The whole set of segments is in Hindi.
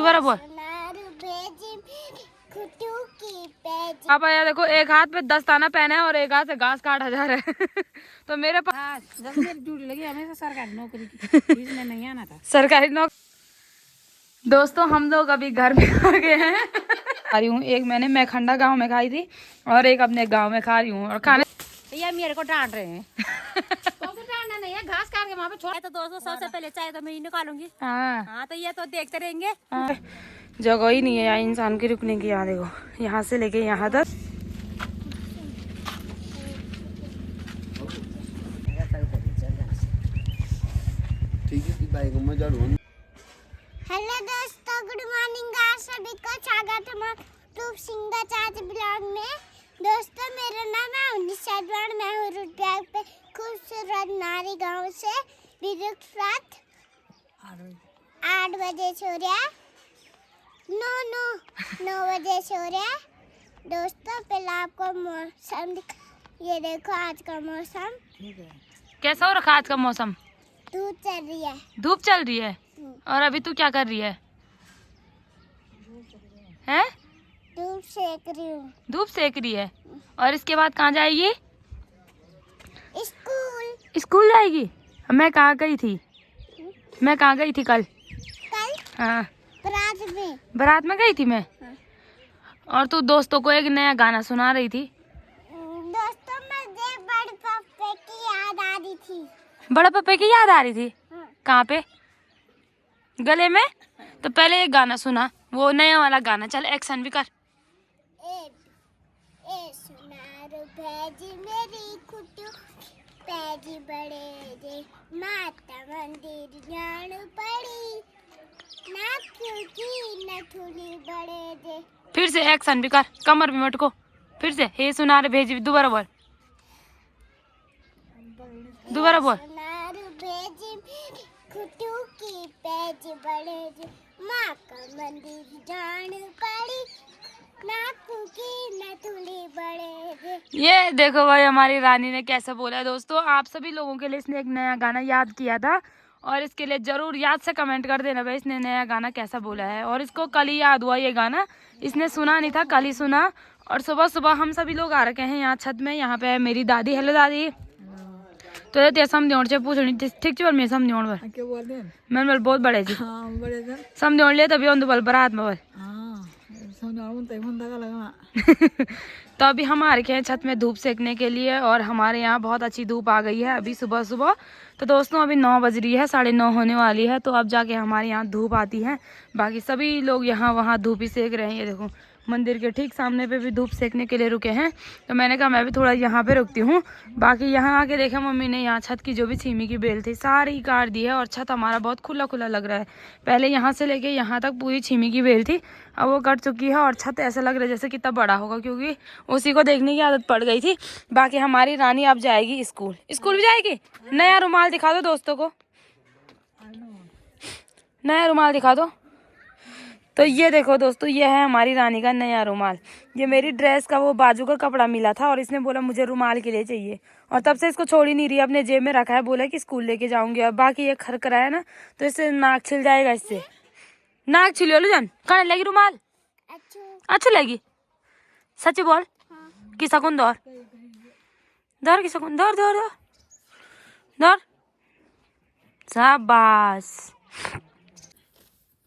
दोबारा बोल। पापा यार देखो, एक हाथ पे दस्ताना पहना है और एक हाथ से घास काटा जा रहा है। तो मेरे पास जब मेरी ड्यूटी लगी हमेशा सरकारी नौकरी की, इसमें नहीं आना था। सरकारी नौकरी। दोस्तों हम लोग अभी घर में आ गए हैं। खा रही हूँ, एक मैंने मैखंडा गांव में खाई थी और एक अपने गांव में खा रही हूँ। और खाने ये मेरे को डांट रहे हैं। तो डांटना नहीं है, घास काट के वहाँ पे छोड़। तो दोस्तों सबसे पहले चाय तो मैं ही निकालूंगी। हाँ तो ये तो देखते रहेंगे। जगह ही नहीं है यहाँ इंसान की रुकने की। यहाँ देखो, यहाँ से लेके यहाँ तक। हेलो दोस्तों, गुड मॉर्निंग। आप सभी का स्वागत है ट्यूब सिंगर आज ब्लॉग में। दोस्तों मेरा नाम है उन्नीस शहजाद। मैं हूँ रूट ब्लॉग पे खूबसूरत नारी गांव से। रात 8 बजे सो रहा। 9 बजे सो रहा। दोस्तों पहले आपको मौसम ये देखो, आज का मौसम कैसा हो रखा आज का मौसम? धूप चल रही है। धूप चल रही है। और अभी तू क्या कर रही है? हैं? धूप सेक रही हूँ। धूप सेक रही है। और इसके बाद कहाँ जाएगी? स्कूल। स्कूल जाएगी। मैं कहाँ गई थी? मैं कहाँ गई थी कल? हाँ, बारात में। बारात में गई थी मैं। हाँ। और तू दोस्तों को एक नया गाना सुना रही थी। दोस्तों मुझे बड़े पापा की याद आ रही थी। बड़े पापा की याद आ रही थी? हाँ। कहाँ पे? गले में? तो पहले एक गाना सुना, वो नया वाला गाना। चल एक्शन भी कर। ए सुनार भेजी मेरी खुटू पैजी बड़े जे माता मंदिर जान पड़ी ना क्योंकि न थुली बड़े जे। फिर से एक्शन भी कर, कमर भी मटको। फिर से हे सुनार भेजी, दोबारा बोल, दोबारा बोल। सुनार भेजी मेरी खुटू की पैजी बड़े जे माँ का मंदिर जान पड़ी ना क्योंकि न थुली बड़े जे। ये देखो भाई, हमारी रानी ने कैसे बोला है। दोस्तों आप सभी लोगों के लिए इसने एक नया गाना याद किया था और इसके लिए जरूर याद से कमेंट कर देना भाई इसने नया गाना कैसा बोला है। और इसको कल ही याद हुआ ये गाना, इसने सुना नहीं था, कल ही सुना। और सुबह सुबह हम सभी लोग आ रखे हैं यहाँ छत में। यहाँ पे है मेरी दादी। हेलो दादी। तो ये समझ से पूछनी ठीक छी, मैं समझ क्या बोल रहे हैं? मैंने बोल बहुत बड़े जी। हाँ बड़े सर। समझ ले तभी उन बोल बरात में बोल। हाँ समझाऊं तो फोन तक लगाना। तो अभी हम आ रखे हैं छत में धूप सेकने के लिए और हमारे यहाँ बहुत अच्छी धूप आ गई है अभी सुबह सुबह। तो दोस्तों अभी 9 बज रही है, 9:30 होने वाली है। तो अब जाके हमारे यहाँ धूप आती है। बाकी सभी लोग यहाँ वहाँ धूप ही सेक रहे हैं। ये देखो मंदिर के ठीक सामने पे भी धूप सेकने के लिए रुके हैं। तो मैंने कहा मैं भी थोड़ा यहाँ पे रुकती हूँ। बाकी यहाँ आके देखा मम्मी ने यहाँ छत की जो भी छीमी की बेल थी सारी काट दी है और छत हमारा बहुत खुला खुला लग रहा है। पहले यहाँ से लेके यहाँ तक पूरी छीमी की बेल थी, अब वो कट चुकी है और छत ऐसा लग रहा है जैसे कितना बड़ा होगा, क्योंकि उसी को देखने की आदत पड़ गई थी। बाकी हमारी रानी अब जाएगी स्कूल। स्कूल भी जाएगी। नया रुमाल दिखा दो दोस्तों को, नया रुमाल दिखा दो। तो ये देखो दोस्तों, ये है हमारी रानी का नया रुमाल। ये मेरी ड्रेस का वो बाजू का कपड़ा मिला था और इसने बोला मुझे रुमाल के लिए चाहिए और तब से इसको छोड़ ही नहीं रही, अपने जेब में रखा है। बोला कि स्कूल लेके जाऊंगी। और बाकी ये खरखरा है ना, तो इससे नाक छिल जाएगा। इससे नाक छिलो लो जान। कहने लगी रुमाल अच्छी लगी। सच बोल। कि सकून दौर दौर की सकून दौर दौर दौर दौर। शाबाश।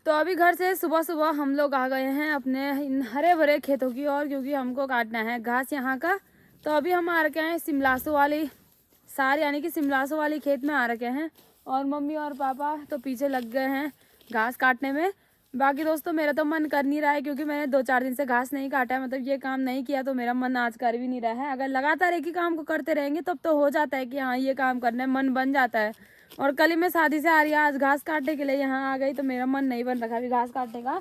तो अभी घर से सुबह सुबह हम लोग आ गए हैं अपने इन हरे भरे खेतों की ओर, क्योंकि हमको काटना है घास यहाँ का। तो अभी हम आ रखे हैं सिमलासो वाली सार, यानी कि सिमलासो वाली खेत में आ रखे हैं। और मम्मी और पापा तो पीछे लग गए हैं घास काटने में। बाकी दोस्तों मेरा तो मन कर नहीं रहा है, क्योंकि मैंने 2-4 दिन से घास नहीं काटा है, मतलब ये काम नहीं किया, तो मेरा मन आज कर भी नहीं रहा है। अगर लगातार एक ही काम को करते रहेंगे तब तो हो जाता है कि हाँ ये काम करने मन बन जाता है। और कल ही मैं शादी से आ रही है, आज घास काटने के लिए यहाँ आ गई, तो मेरा मन नहीं बन रखा अभी घास काटने का।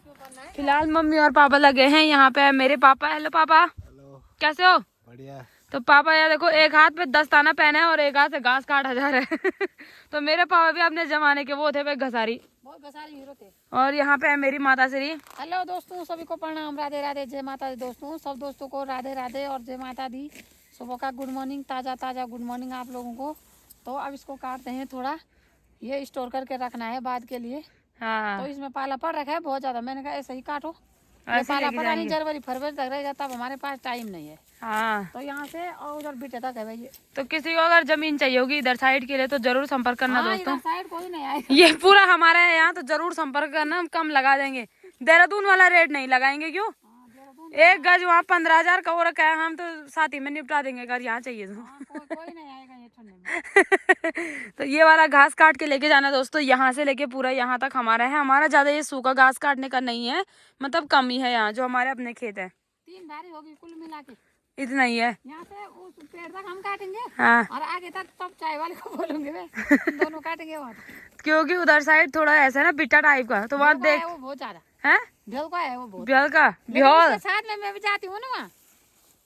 फिलहाल मम्मी और पापा लगे हैं यहाँ पे। मेरे पापा, हेलो पापा। हेलो। कैसे हो? बढ़िया। तो पापा यार देखो, एक हाथ पे दस्ताना पहना है और एक हाथ से घास काटा जा रहा है। तो मेरे पापा भी अपने जमाने के वो थे भाई घसारी, बहुत घसारी हीरो थे। और यहाँ पे है मेरी माता श्री। हेलो दोस्तों, सभी को प्रणाम, राधे राधे, जय माता दी। दोस्तों सब दोस्तों को राधे राधे और जय माता दी। सुबह का गुड मॉर्निंग, ताज़ा ताज़ा गुड मॉर्निंग आप लोगों को। तो अब इसको काटते हैं थोड़ा, ये स्टोर करके रखना है बाद के लिए। हाँ तो इसमें पाला पड़ रखा है बहुत ज्यादा। मैंने कहा ऐसे ही काटो, ये ऐसे पाला लेके पता नहीं जाएंगे। जनवरी फरवरी तक रहेगा, तब हमारे पास टाइम नहीं है। हाँ तो यहाँ से और उधर बीटे तक है भाई। तो किसी को अगर जमीन चाहिए होगी इधर साइड के लिए तो जरूर संपर्क करना हाँ, दोस्तों। इधर साइड कोई नहीं आएगा। ये पूरा हमारा है यहाँ, तो जरूर संपर्क करना, हम कम लगा देंगे। देहरादून वाला रेट नहीं लगाएंगे, क्यों? 1 गज वहाँ 15,000 का हो रखा है, हम तो साथ ही में निपटा देंगे अगर यहाँ चाहिए तो। कोई नहीं आएगा ये ठंडे में। तो ये वाला घास काट के लेके जाना दोस्तों, यहाँ से लेके पूरा यहाँ तक हमारा है। हमारा ज्यादा ये सूखा घास काटने का नहीं है, मतलब कम ही है यहाँ जो हमारे अपने खेत है। 3 भारी होगी कुल मिला के, इतना ही है। यहाँ से उस पेड़ तक हम काटेंगे हाँ और आगे तक तब चाय वाले को बोलूंगे वे दोनों काटेंगे वहाँ तक। क्योंकि उधर साइड थोड़ा ऐसा है ना बिट्टा टाइप का, तो वहाँ भेल का देख है वो बहुत ज्यादा, है भेल का है वो बहुत। ब्याल का लेकिन ब्याल। उसके साथ में मैं भी जाती हूँ ना वहाँ,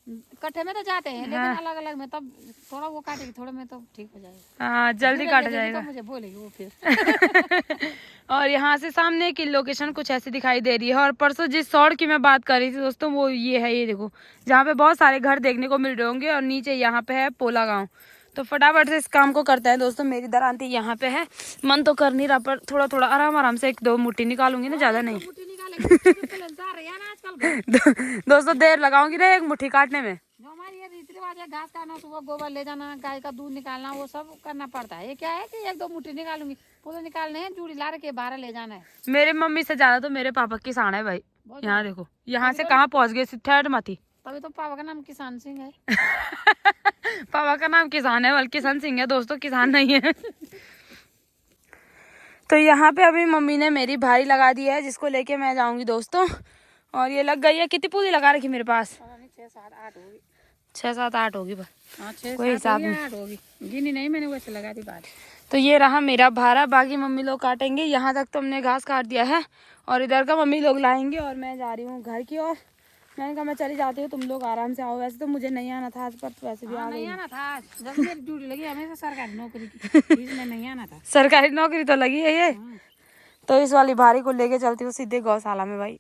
इकट्ठे में तो जाते हैं, लेकिन अलग अलग में तब थोड़ा वो काटेगी, थोड़े में तो ठीक हो जाएगा। हाँ जल्दी धीरे काटा देखेगी जाएगा। तो मुझे बोलेगी वो फिर। और यहाँ से सामने की लोकेशन कुछ ऐसी दिखाई दे रही है। और परसों जिस सड़क की मैं बात कर रही थी दोस्तों, वो ये है, ये देखो, जहाँ पे बहुत सारे घर देखने को मिल रहे होंगे। और नीचे यहाँ पे है पोला गांव। तो फटाफट से इस काम को करते हैं दोस्तों। मेरी दरांती यहाँ पे है, मन तो कर नहीं रहा, पर थोड़ा थोड़ा आराम आराम से 1-2 मुट्ठी निकालूंगी ना, ज्यादा नहीं। दोस्तों देर लगाऊंगी ना 1 मुट्ठी काटने में। जो हमारी ये रीति रिवाज है, घास काटना, सुबह गोबर ले जाना, गाय का दूध निकालना, वो सब करना पड़ता है। ये क्या है कि 1-2 मुट्ठी निकालूंगी, पूरे निकालने हैं, जूड़ी ला के बाहर ले जाना है। मेरे मम्मी से ज्यादा तो मेरे पापा किसान है भाई। यहाँ देखो, यहाँ से कहाँ पहुँच गए, ठहर मती। तभी तो पापा का नाम किसान सिंह है। पापा का नाम किसान है, बल्कि किसान सिंह है दोस्तों, किसान नहीं है। तो यहाँ पे अभी मम्मी ने मेरी भारी लगा दी है, जिसको लेके मैं जाऊंगी दोस्तों। और ये लग गई है, कितनी पूरी लगा रखी मेरे पास? 6-7-8 होगी बस, कोई हिसाब नहीं। 8 होगी, गिनी नहीं मैंने, वैसे लगा दी बात। तो ये रहा मेरा भारा, बाकी मम्मी लोग काटेंगे। यहाँ तक तो हमने घास काट दिया है, और इधर का मम्मी लोग लाएंगे। और मैं जा रही हूँ घर की ओर। मैंने कहा मैं चली जाती हूँ, तुम लोग आराम से आओ। वैसे तो मुझे नहीं आना था आज, पर वैसे भी आ गई। नहीं आना था, जब मेरी ड्यूटी लगी हमेशा सरकारी नौकरी की, इसमें नहीं आना था। सरकारी नौकरी तो लगी है ये। तो इस वाली भारी को लेके चलती हूँ सीधे गौशाला में भाई।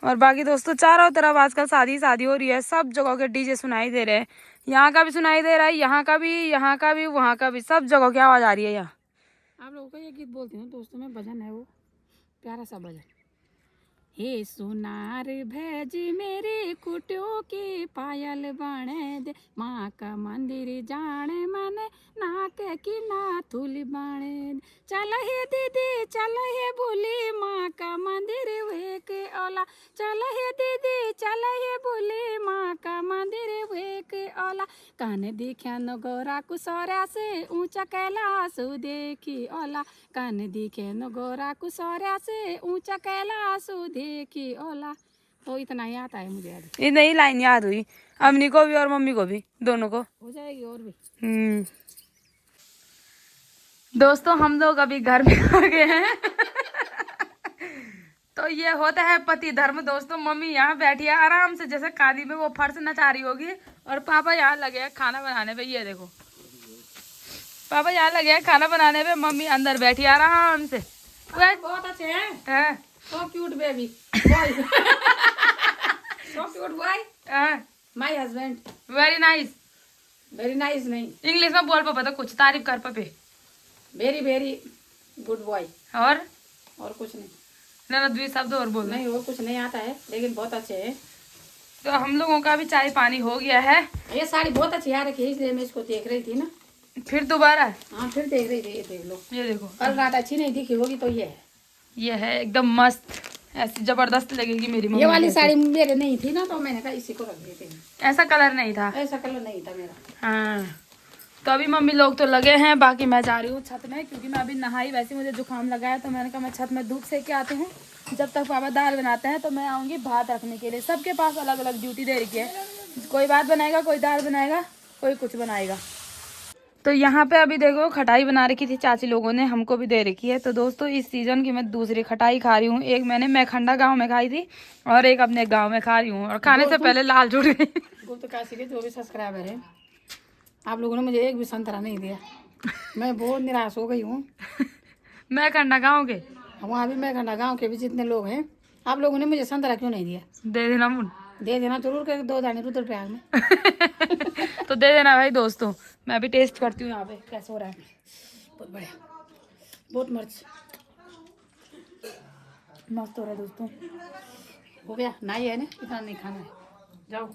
और बाकी दोस्तों चारों तरफ आजकल शादी हो रही है, सब जगह के डीजे सुनाई दे रहे हैं। यहाँ का भी सुनाई दे रहा है, यहाँ का भी, वहाँ का भी, सब जगह की आवाज आ रही है यहाँ। आप लोगों को ये गीत बोलती हूँ दोस्तों में, भजन है वो, प्यारा सा भजन। हे सोनार भेजी मेरी कुटियों की पायल बाणे दे, माँ का मंदिर जाने माने नाक की नाथुली बाणे दे। चल हे दीदी चल हे बोली, माँ का मंदिर वे के ओला। चल हे दीदी चल हे बोली, माँ का मंदिर वे के ओला। कान दिख्या न गोरा कुसौरा से ऊंचा कैलाश देखी ओला। कान दिखे न गोरा कुसौरा से ऊंचा कैलाश देखी ओला। तो इतना ही आता है मुझे आज। ये नई लाइन याद हुई अम्मी को भी और मम्मी को भी, दोनों को। हो जाएगी और भी। दोस्तों हम लोग अभी घर में आ गए हैं। तो ये होता है पति धर्म दोस्तों। मम्मी यहाँ बैठी है आराम से, जैसे कादी में वो फर्श नचा रही होगी। और पापा यहाँ लगे हैं खाना बनाने पे। ये देखो पापा यहाँ लगे हैं खाना बनाने पे, मम्मी अंदर बैठी है आराम से। बहुत अच्छे हैं। So cute baby boy. So cute boy. My husband. Very nice. Very nice नहीं, इंग्लिश में बोल पापा, तो कुछ तारीफ कर पापे। very good boy। और कुछ नहीं, ना 2 शब्द और बोल। नहीं और कुछ नहीं आता है, लेकिन बहुत अच्छे हैं। तो हम लोगों का भी चाय पानी हो गया है। ये साड़ी बहुत अच्छी आ रखी है, इसलिए मैं इसको देख रही थी ना। फिर दोबारा हाँ फिर देख रही थी, ये देख लो। ये देखो, कल रात अच्छी नहीं दिखी होगी तो ये है। ये है एकदम मस्त, ऐसी जबरदस्त लगेगी मेरी मम्मी। ये वाली साड़ी मेरे नहीं थी ना, तो मैंने कहा इसी को रख देते हैं। ऐसा कलर नहीं था, ऐसा कलर नहीं था मेरा। हाँ। तो अभी मम्मी लोग तो लगे हैं, बाकी मैं जा रही हूँ छत में, क्योंकि मैं अभी नहाई। वैसे मुझे जुकाम लगा है, तो मैंने कहा मैं छत में धूप सेक के आती हूँ। जब तक पापा दाल बनाते हैं तो मैं आऊँगी भात रखने के लिए। सबके पास अलग अलग ड्यूटी दे रखी है, कोई भात बनाएगा, कोई दाल बनाएगा, कोई कुछ बनाएगा। तो यहाँ पे अभी देखो खटाई बना रखी थी चाची लोगों ने, हमको भी दे रखी है। तो दोस्तों इस सीजन की मैं दूसरी खटाई खा रही हूँ। एक मैंने मैखंडा गांव में खाई थी, और एक अपने गांव में खा रही हूँ। और खाने से पहले लाल जुट गई। गुप्त काशी के जो भी सब्सक्राइबर है, आप लोगों ने मुझे एक भी संतरा नहीं दिया। मैं बहुत निराश हो गई हूँ। मैखंडा गाँव के, वहाँ भी मैखंडा गाँव के भी जितने लोग हैं, आप लोगों ने मुझे संतरा क्यों नहीं दिया? दे देना मुन। दे देना जरूर कर, 2 दाने रुद्रप्रयाग में। तो दे देना भाई दोस्तों। मैं भी टेस्ट करती हूँ यहाँ पे कैसे हो रहा है। बहुत बढ़िया, बहुत मर्च। मस्त हो रहा है दोस्तों। हो गया नहीं है ना, इतना नहीं खाना है, जाओ।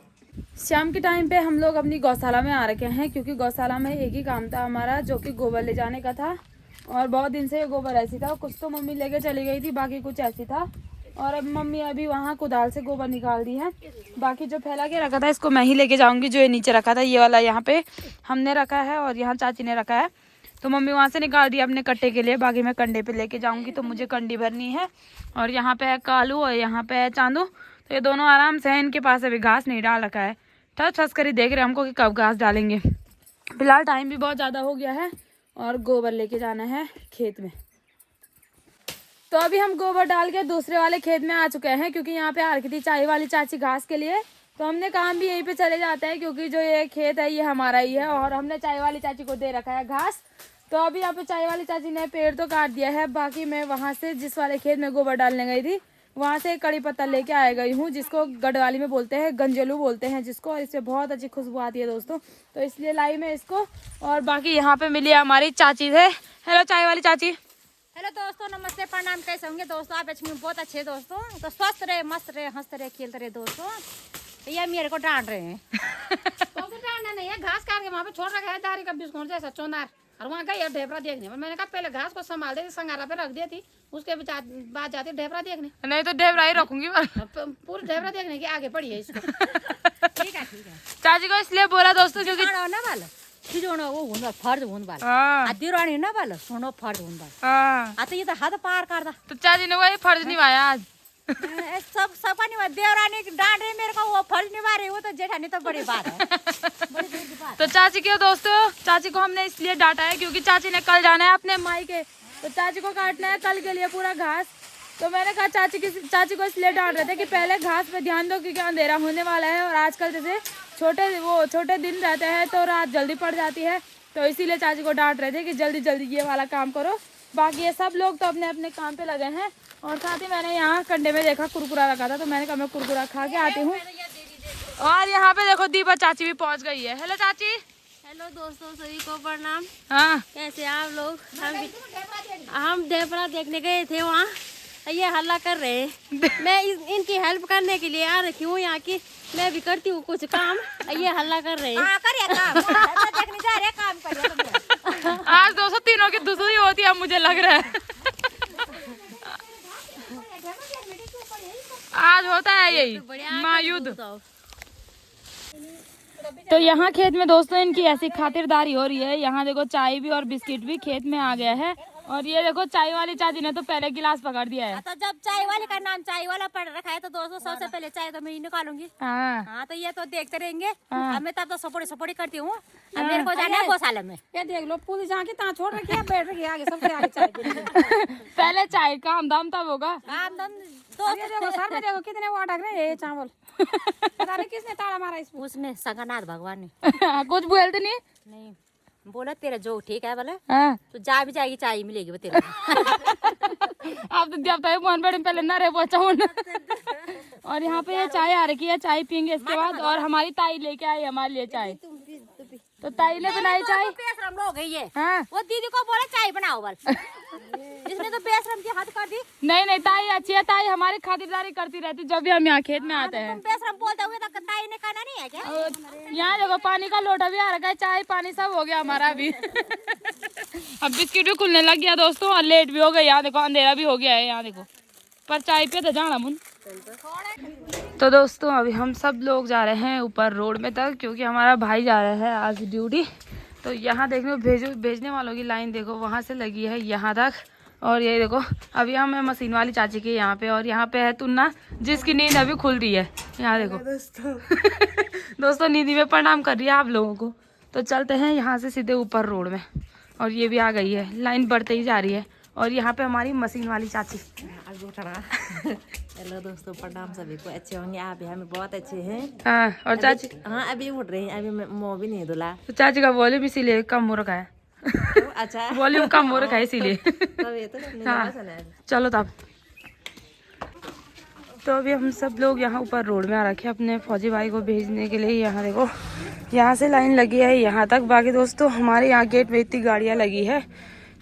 शाम के टाइम पे हम लोग अपनी गौशाला में आ रखे हैं, क्योंकि गौशाला में एक ही काम था हमारा, जो कि गोबर ले जाने का था। और बहुत दिन से ये गोबर ऐसी था, कुछ तो मम्मी लेके चली गई थी, बाकी कुछ ऐसी था। और अब मम्मी अभी वहाँ कुदाल से गोबर निकाल दी है। बाकी जो फैला के रखा था इसको मैं ही लेके जाऊँगी। जो ये नीचे रखा था ये वाला यहाँ पे हमने रखा है और यहाँ चाची ने रखा है, तो मम्मी वहाँ से निकाल दी अपने कट्टे के लिए। बाकी मैं कंडे पे लेके जाऊँगी, तो मुझे कंडी भरनी है। और यहाँ पे है कालू और यहाँ पे है चांदू, तो ये दोनों आराम से हैं। इनके पास अभी घास नहीं डाल रखा है, ठस कर ही देख रहे हैं हमको कि कब घास डालेंगे। फिलहाल टाइम भी बहुत ज़्यादा हो गया है और गोबर लेके जाना है खेत में। तो अभी हम गोबर डाल के दूसरे वाले खेत में आ चुके हैं, क्योंकि यहाँ पे आ रखी थी चाय वाली चाची घास के लिए। तो हमने काम भी यहीं पे चले जाते हैं, क्योंकि जो ये खेत है ये हमारा ही है और हमने चाय वाली चाची को दे रखा है घास। तो अभी यहाँ पे चाय वाली चाची ने पेड़ तो काट दिया है। बाकी मैं वहाँ से जिस वाले खेत में गोबर डालने गई थी वहाँ से कड़ी पत्ता लेके आ गई हूँ, जिसको गढ़वाली में बोलते हैं, गंजेलू बोलते हैं जिसको। और इससे बहुत अच्छी खुशबू आती है दोस्तों, तो इसलिए लाई मैं इसको। और बाकी यहाँ पे मिली हमारी चाची से। हेलो चाय वाली चाची। हेलो दोस्तों, नमस्ते, प्रणाम। कैसे होंगे दोस्तों आप? अच्छे बहुत अच्छे दोस्तों, तो स्वस्थ रहे, मस्त रहे, हंसते रहे, खेलते रहे दोस्तों। तो ये मेरे को डांट रहे हैं। तो डांटना नहीं है, घास काट के वहाँ पे छोड़ रखा है दारी का बिस्कुट जैसा चोनार, और वहाँ गई ढेबरा देखने। मैंने कहा पहले घास को संभाल देती, संगारा पे रख देती, उसके बाद जाती ढेबरा देखने। नहीं तो ढेबरा ही रखूंगी पूरी ढेबरा देखने की आगे पड़ी है इसको। ठीक है चाची को इसलिए बोला दोस्तों, क्योंकि ना वाला खिजोना वो हुन फर्ज हुन वाला दिरानी ना वाला सुनो फर्ज हुन वाला। तो ये तो हद पार कर दा। तो चाची ने वही फर्ज निभाया आज। सबका निभा, देवरानी डांट रही मेरे को, वो फर्ज निभा रही, वो तो जेठानी तो बड़ी बात है। बड़ी दूर की बात। तो चाची क्यों दोस्तों, चाची को हमने इसलिए डांटा है क्योंकि चाची ने कल जाना है अपने मायके, तो चाची को काटना है कल के लिए पूरा घास। तो मैंने कहा चाची को इसलिए डांट रहे थे कि पहले घास पे ध्यान दो, क्योंकि अंधेरा होने वाला है और आजकल जैसे छोटे दिन रहते हैं तो रात जल्दी पड़ जाती है, तो इसीलिए चाची को डांट रहे थे कि जल्दी जल्दी ये वाला काम करो। बाकी ये सब लोग तो अपने अपने काम पे लगे हैं। और साथ ही मैंने यहाँ कंडे में देखा कुरकुरा रखा था, तो मैंने कहा मैं कुरकुरा खा के आती हूँ। और यहाँ पे देखो दीपा चाची भी पहुँच गई है। हेलो चाची। हेलो दोस्तों, सभी को प्रणाम। हाँ कैसे आप लोग? हम ढेबरा देखने गए थे, वहाँ ये हल्ला कर रहे हैं। मैं इनकी हेल्प करने के लिए आ रखी हूँ यहाँ की, मैं भी करती हूँ कुछ काम, ये हल्ला कर रहे हैं। देखने जा रहे काम कर। आज 203 की दूसरी होती है मुझे लग रहा है। आज होता है यही महायुद्ध। तो यहाँ खेत में दोस्तों इनकी ऐसी खातिरदारी हो रही है। यहाँ देखो चाय भी और बिस्किट भी खेत में आ गया है। और ये देखो चाय वाली चाची ने तो पहले गिलास पकड़ दिया है। तो जब चाय वाले का नाम चाय वाला पड़ रखा है, तो दोस्तों सबसे पहले चाय तो मैं ही निकालूंगी। हाँ, तो ये तो देखते रहेंगे। अब मैं तब तो सपोड़ी करती हूँ। अब मेरे को जाना है गौशाला में। ये देख लो, पूरी जहाँ की तहाँ छोड़ रखी है, बैठ रखी है आगे, सबसे आगे चाय के लिए। पहले चाय का दाम तब होगा। ये देखो सर में देखो कितने वो अटक रहे हैं चावल। पता नहीं किसने ताड़ा मारा इसमें। उसमें संगनाथ भगवान ने। कुछ बोलते नहीं बोला तेरा जो ठीक है बोले, हाँ। तो जा भी जाएगी, चाय मिलेगी वो तेरे। आप तो देवता है मोहन बड़े पहले ना रहे पहुंचा। और यहाँ पे ये चाय आ रखी है, चाय पियेंगे इसके बाद। और हमारी ताई लेके आई हमारे लिए चाय, तो ताई ने बनाई चाय। बेशरम लोग है ये। हाँ। वो दीदी को बोला चाय बनाओ बोल। इसने तो बेशरम की हद कर दी। नहीं ताई अच्छी है, ताई हमारी खातिरदारी करती रहती जब भी हम यहाँ खेत में आते हैं। तुम बेशरम बोलते हुए तो ताई ने खाना नहीं है क्या? यहाँ देखो पानी का लोटा भी आ रखा है, चाय पानी सब हो गया हमारा अभी। अब बिस्किट भी खुलने लग गया दोस्तों, और लेट भी हो गई। यहाँ देखो अंधेरा भी हो गया है, यहाँ देखो पर चाय पे तो जाना मुन। तो दोस्तों अभी हम सब लोग जा रहे हैं ऊपर रोड में तक, क्योंकि हमारा भाई जा रहा है आज ड्यूटी। तो यहाँ देखो भेजने वालों की लाइन देखो वहाँ से लगी है यहाँ तक। और ये देखो अभी हम है मशीन वाली चाची के यहाँ पे, और यहाँ पे है तुन्ना जिसकी नींद अभी खुल रही है। यहाँ देखो दोस्तों नींद में प्रणाम कर रही है आप लोगों को। तो चलते हैं यहाँ से सीधे ऊपर रोड में। और ये भी आ गई है, लाइन बढ़ते ही जा रही है। और यहाँ पे हमारी मशीन वाली चाची। हेलो दोस्तों, प्रणाम सभी को। अच्छे होंगे आप? हमें बहुत अच्छे हैं। हाँ और चाची हाँ अभी उठ रही हैं, अभी मुँह भी नहीं धुला। तो चाची का वॉल्यूम इसीलिए कम हो रखा है। अच्छा वॉल्यूम कम हो रखा है इसीलिए। हाँ चलो तब। तो अभी हम सब लोग यहाँ ऊपर रोड में आ रखे हैं अपने फौजी भाई को भेजने के लिए। यहाँ देखो यहाँ से लाइन लगी है यहाँ तक। बाकी दोस्तों हमारे यहाँ गेट में इतनी गाड़ियाँ लगी है,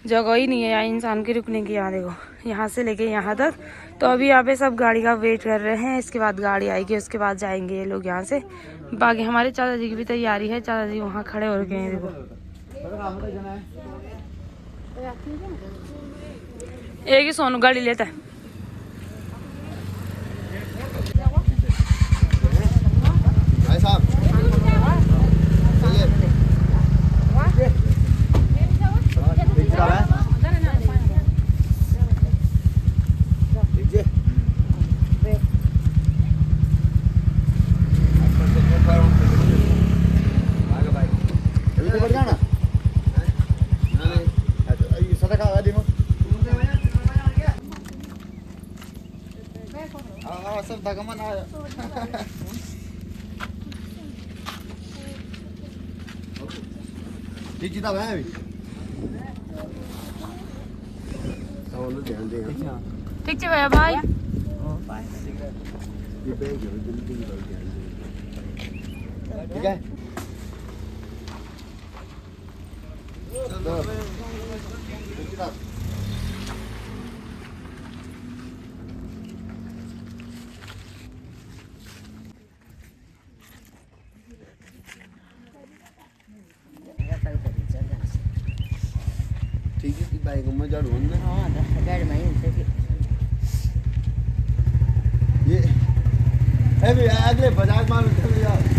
जगह ही नहीं है यहाँ इंसान के रुकने की। यहाँ देखो यहाँ से लेके यहाँ तक। तो अभी यहाँ पे सब गाड़ी का वेट कर रहे हैं, इसके बाद गाड़ी आएगी, उसके बाद जाएंगे ये लोग यहाँ से। बाकी हमारे चाचा जी की भी तैयारी है, चाचा जी वहाँ खड़े हो रखे हैं देखो। एक ही सोनू गाड़ी लेता है। ठीक है भैया भाई। ठीक है ठीक है बाइक में जा ढूंढना। हाँ गाड़ी में ये अगले बाजार में चले जाओ।